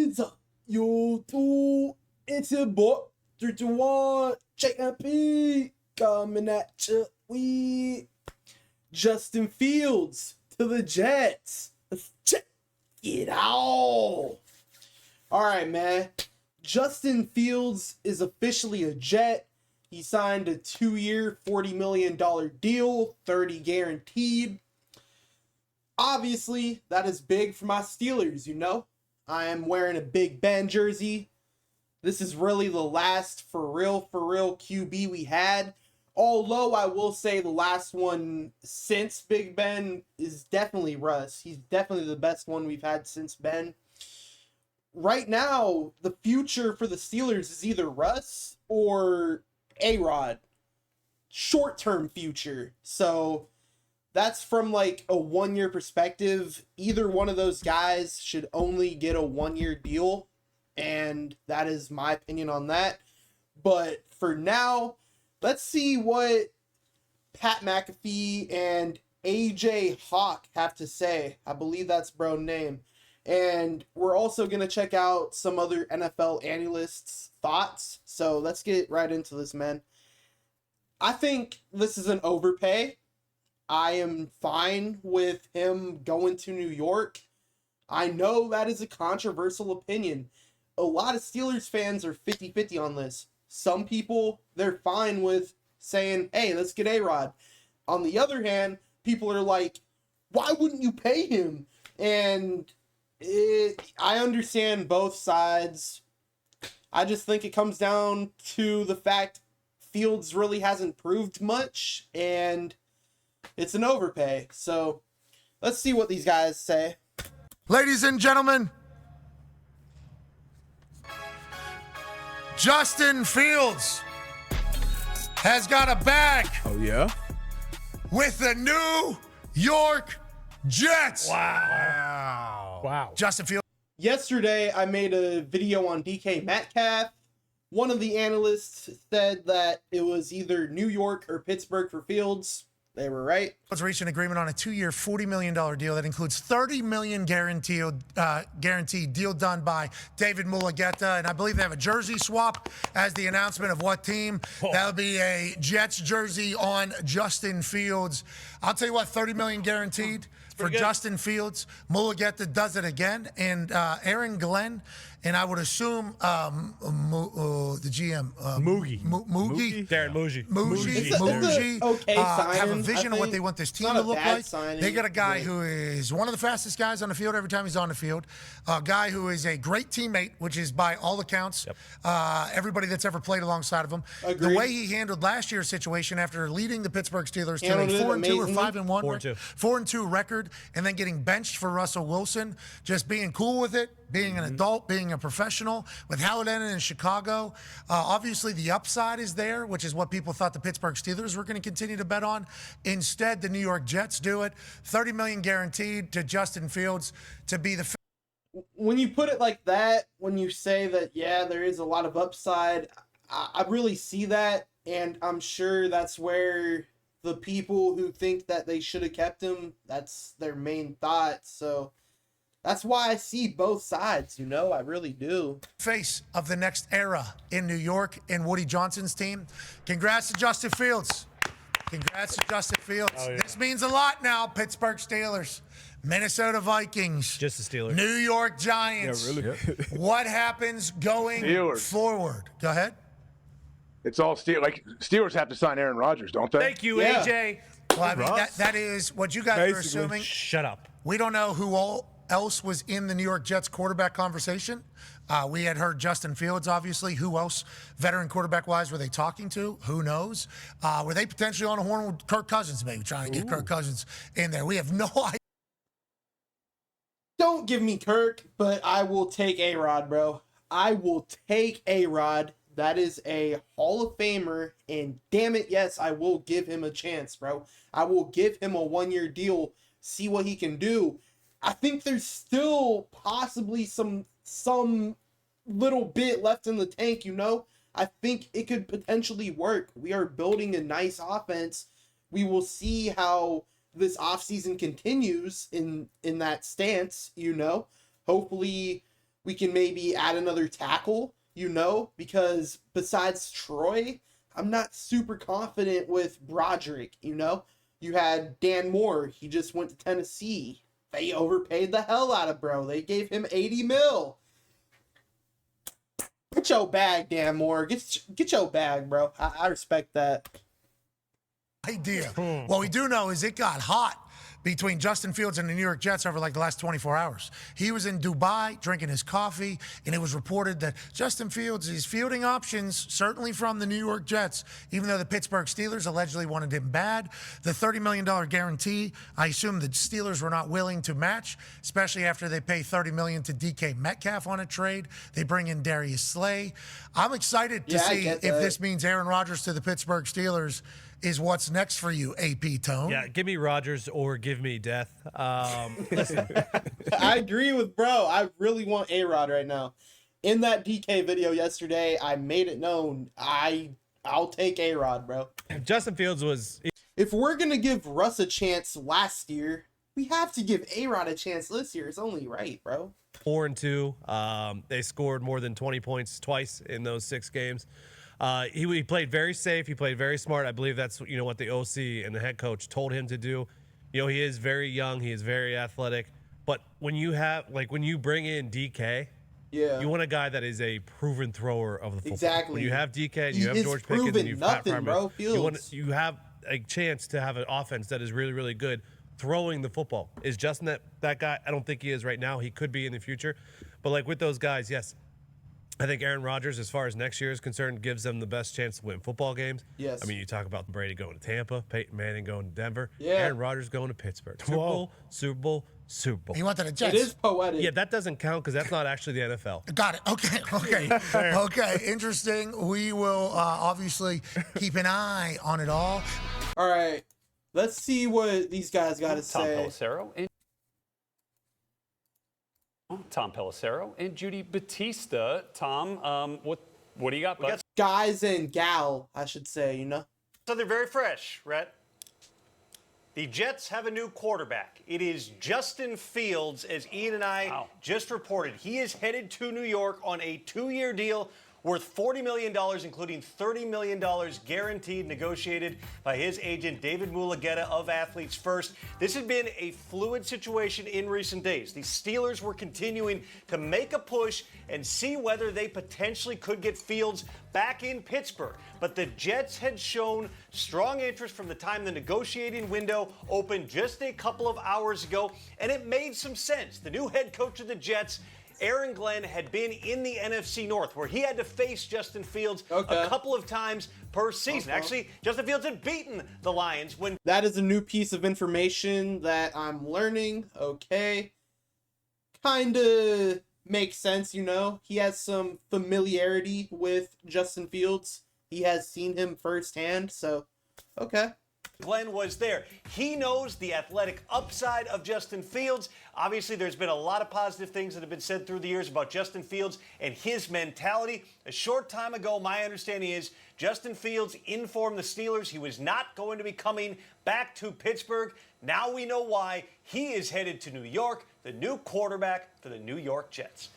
is YouTube? It's your boy 321 JMP coming at you. We Justin Fields to the Jets. Let's check it out. All right, man. Justin Fields is officially a Jet. He signed a 2-year, $40 million deal, 30 guaranteed. Obviously, that is big for my Steelers, you know. I am wearing a Big Ben jersey. This is really the last for real QB we had. Although I will say the last one since Big Ben is definitely Russ. He's definitely the best one we've had since Ben. Right now, the future for the Steelers is either Russ or A-Rod. Short-term future. So that's from like a 1-year perspective. Either one of those guys should only get a 1-year deal. And that is my opinion on that. But for now, let's see what Pat McAfee and AJ Hawk have to say. I believe that's bro's name. And we're also going to check out some other NFL analysts' thoughts. So let's get right into this, man. I think this is an overpay. I am fine with him going to New York. I know that is a controversial opinion. A lot of Steelers fans are 50-50 on this. Some people, they're fine with saying, hey, let's get A-Rod. On the other hand, people are like, why wouldn't you pay him? And I understand both sides. I just think it comes down to the fact Fields really hasn't proved much, and it's an overpay. So let's see what these guys say. Ladies and gentlemen, Justin Fields has got a bag. Oh, yeah? With the New York Jets. Wow. Justin Fields. Yesterday, I made a video on DK Metcalf. One of the analysts said that it was either New York or Pittsburgh for Fields. They were right. Let's reach an agreement on a 2-year, $40 million deal that includes $30 million guaranteed deal done by David Mulligeta. And I believe they have a jersey swap as the announcement of what team. That'll be a Jets jersey on Justin Fields. I'll tell you what, $30 million guaranteed for Justin Fields. Mulligeta does it again. And Aaron Glenn, and I would assume the GM. Moogie. Darren Okay, Moogie. Have a signing, vision of what they want this team to look like. They got a guy who is one of the fastest guys on the field every time he's on the field. A guy who is a great teammate, which is by all accounts, everybody that's ever played alongside of him. Agreed. The way he handled last year's situation after leading the Pittsburgh Steelers to a 4-2 or 5-1, 4-2 record, and then getting benched for Russell Wilson, just being cool with it, being an adult, being a professional, with how it ended in Chicago. Obviously, the upside is there, which is what people thought the Pittsburgh Steelers were going to continue to bet on. Instead, the New York Jets do it. $30 million guaranteed to Justin Fields to be the... When you put it like that, when you say that, yeah, there is a lot of upside, I really see that, and I'm sure that's where the people who think that they should have kept him, that's their main thought. So that's why I see both sides, you know, I really do. Face of the next era in New York in Woody Johnson's team. Congrats to Justin Fields. Congrats to Justin Fields. Oh, yeah. This means a lot now. Pittsburgh Steelers, Minnesota Vikings, just the Steelers, New York Giants. Yeah, really. What happens going forward? Go ahead. It's all Steelers have to sign Aaron Rodgers, don't they? Thank you, AJ. Well, I mean, that is what you guys are assuming. Shut up. We don't know who else was in the New York Jets quarterback conversation. We had heard Justin Fields, obviously. Who else, veteran quarterback-wise, were they talking to? Who knows? Were they potentially on a horn with Kirk Cousins, maybe, trying to get Kirk Cousins in there? We have no idea. Don't give me Kirk, but I will take A-Rod, bro. I will take A-Rod. That is a Hall of Famer, and damn it, yes, I will give him a chance, bro. I will give him a 1-year deal, see what he can do. I think there's still possibly some little bit left in the tank, you know? I think it could potentially work. We are building a nice offense. We will see how this offseason continues in that stance, you know? Hopefully we can maybe add another tackle, you know, because besides Troy, I'm not super confident with Broderick, you know. You had Dan Moore. He just went to Tennessee. They overpaid the hell out of bro. They gave him 80 mil. Get your bag, Dan Moore. Get your bag, bro. I respect that. Idea. What we do know is it got hot between Justin Fields and the New York Jets over like the last 24 hours. He was in Dubai drinking his coffee, and it was reported that Justin Fields is fielding options, certainly from the New York Jets, even though the Pittsburgh Steelers allegedly wanted him bad. The $30 million guarantee, I assume the Steelers were not willing to match, especially after they pay $30 million to DK Metcalf on a trade. They bring in Darius Slay. I'm excited to see if this means Aaron Rodgers to the Pittsburgh Steelers is what's next for you, AP Tone. Yeah, give me Rodgers or give me death. Listen, I agree with bro. I really want A-Rod right now. In that DK video yesterday, I made it known I'll take A-Rod, bro. Justin Fields was... If we're going to give Russ a chance last year, we have to give A-Rod a chance this year. It's only right, bro. 4-2. They scored more than 20 points twice in those 6 games. He played very safe. He played very smart. I believe that's what the OC and the head coach told him to do. He is very young. He is very athletic. But when you bring in DK, you want a guy that is a proven thrower of the football. Exactly. When you have DK and you have George Pickens and you have Pat nothing, bro. you have a chance to have an offense that is really, really good throwing the football. Is Justin that guy? I don't think he is right now. He could be in the future. But like with those guys, yes. I think Aaron Rodgers, as far as next year is concerned, gives them the best chance to win football games. Yes. I mean, you talk about Brady going to Tampa, Peyton Manning going to Denver, Yeah. Aaron Rodgers going to Pittsburgh. Super Bowl, Super Bowl, Super Bowl. He went to the Jets. It is poetic. Yeah, that doesn't count because that's not actually the NFL. Got it. Okay. Okay. Interesting. We will obviously keep an eye on it all. All right. Let's see what these guys got to say. Tom Pelissero and Judy Batista. Tom, what do you got, bud? Guys and gal, I should say, So they're very fresh, Rhett. The Jets have a new quarterback. It is Justin Fields, as Ian and I just reported. He is headed to New York on a 2-year deal worth $40 million, including $30 million guaranteed, negotiated by his agent, David Mulugeta of Athletes First. This has been a fluid situation in recent days. The Steelers were continuing to make a push and see whether they potentially could get Fields back in Pittsburgh. But the Jets had shown strong interest from the time the negotiating window opened just a couple of hours ago, and it made some sense. The new head coach of the Jets, Aaron Glenn, had been in the NFC North, where he had to face Justin Fields a couple of times per season. Actually, Justin Fields had beaten the Lions when... That is a new piece of information that I'm learning. Okay. Kind of makes sense, He has some familiarity with Justin Fields. He has seen him firsthand, so okay. Glenn was there. He knows the athletic upside of Justin Fields. Obviously, there's been a lot of positive things that have been said through the years about Justin Fields and his mentality. A short time ago, my understanding is Justin Fields informed the Steelers he was not going to be coming back to Pittsburgh. Now we know why. He is headed to New York, the new quarterback for the New York Jets.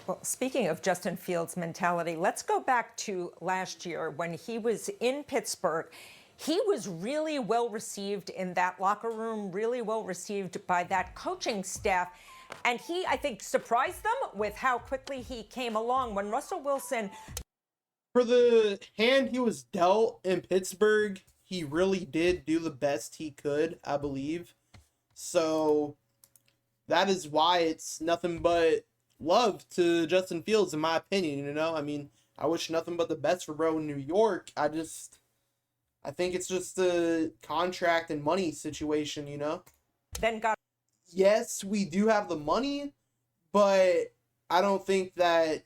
Well, speaking of Justin Fields' mentality, let's go back to last year when he was in Pittsburgh. He was really well received in that locker room, really well received by that coaching staff. And he, I think, surprised them with how quickly he came along. When Russell Wilson... For the hand he was dealt in Pittsburgh, he really did do the best he could, I believe. So that is why it's nothing but love to Justin Fields, in my opinion, I mean, I wish nothing but the best for bro in New York. I think it's just a contract and money situation, Then got... Yes, we do have the money, but I don't think that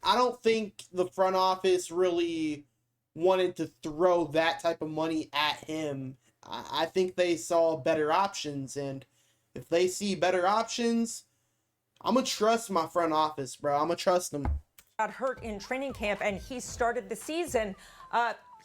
I don't think the front office really wanted to throw that type of money at him. I think they saw better options, and if they see better options, I'm going to trust my front office, bro. I'm going to trust them. Got hurt in training camp, and he started the season.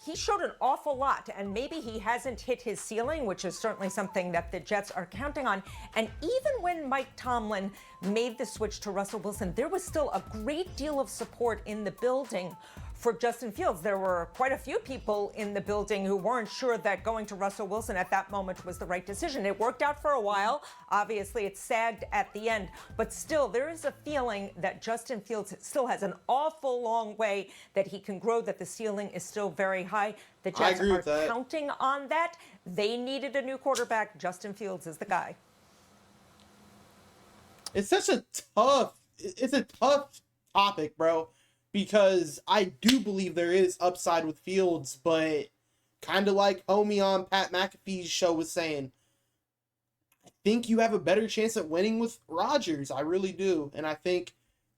he showed an awful lot, and maybe he hasn't hit his ceiling, which is certainly something that the Jets are counting on. And even when Mike Tomlin made the switch to Russell Wilson, there was still a great deal of support in the building for Justin Fields. There were quite a few people in the building who weren't sure that going to Russell Wilson at that moment was the right decision. It worked out for a while. Obviously, it sagged at the end. But still, there is a feeling that Justin Fields still has an awful long way that he can grow, that the ceiling is still very high. The Jets are counting on that. They needed a new quarterback. Justin Fields is the guy. It's such a tough topic, bro. Because I do believe there is upside with Fields, but kind of like homie on Pat McAfee's show was saying, I think you have a better chance at winning with Rodgers. I really do. And I think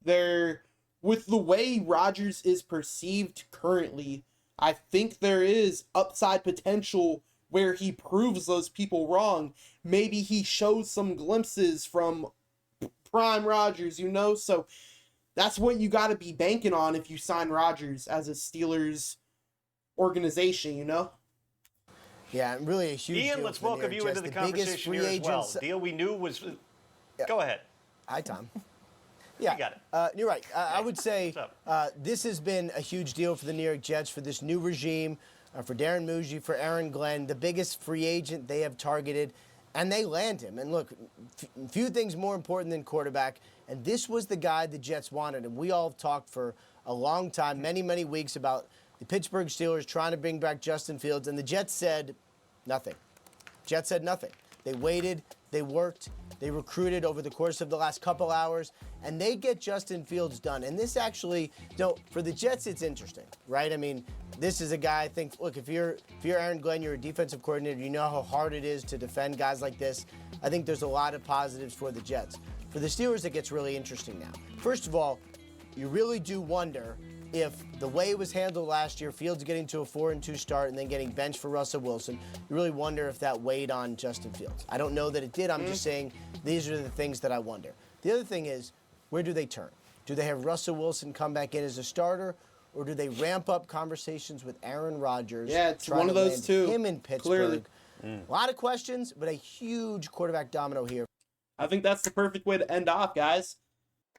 with the way Rodgers is perceived currently, I think there is upside potential where he proves those people wrong. Maybe he shows some glimpses from prime Rodgers, So that's what you got to be banking on if you sign Rodgers as a Steelers organization, Yeah, really a huge Ian, deal let's for the welcome New you York into the Jets. conversation here as well. Deal we knew was... Go ahead. Hi, Tom. Yeah, You got it. You're right. I would say this has been a huge deal for the New York Jets, for this new regime, for Darren Muji, for Aaron Glenn, the biggest free agent they have targeted, and they land him. And look, few things more important than quarterback, and this was the guy the Jets wanted. And we all have talked for a long time, many, many weeks, about the Pittsburgh Steelers trying to bring back Justin Fields, and the Jets said nothing. Jets said nothing. They waited, they worked, they recruited over the course of the last couple hours, and they get Justin Fields done. And this actually, for the Jets, it's interesting, right? I mean, this is a guy, I think, look, if you're Aaron Glenn, you're a defensive coordinator, you know how hard it is to defend guys like this. I think there's a lot of positives for the Jets. For the Steelers, it gets really interesting now. First of all, you really do wonder if the way it was handled last year, Fields getting to a 4-2 start and then getting benched for Russell Wilson, you really wonder if that weighed on Justin Fields. I don't know that it did. I'm just saying these are the things that I wonder. The other thing is, where do they turn? Do they have Russell Wilson come back in as a starter, or do they ramp up conversations with Aaron Rodgers? Yeah, it's one of those two. Him in Pittsburgh. Clearly. A lot of questions, but a huge quarterback domino here. I think that's the perfect way to end off, guys.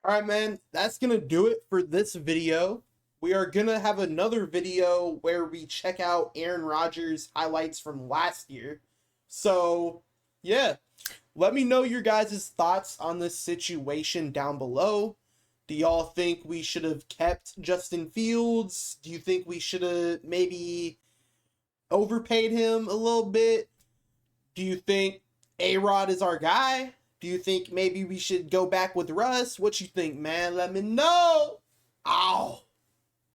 All right, man, that's going to do it for this video. We are going to have another video where we check out Aaron Rodgers' highlights from last year. So, yeah, let me know your guys' thoughts on this situation down below. Do y'all think we should have kept Justin Fields? Do you think we should have maybe overpaid him a little bit? Do you think A-Rod is our guy? Do you think maybe we should go back with Russ? What you think, man? Let me know. Ow.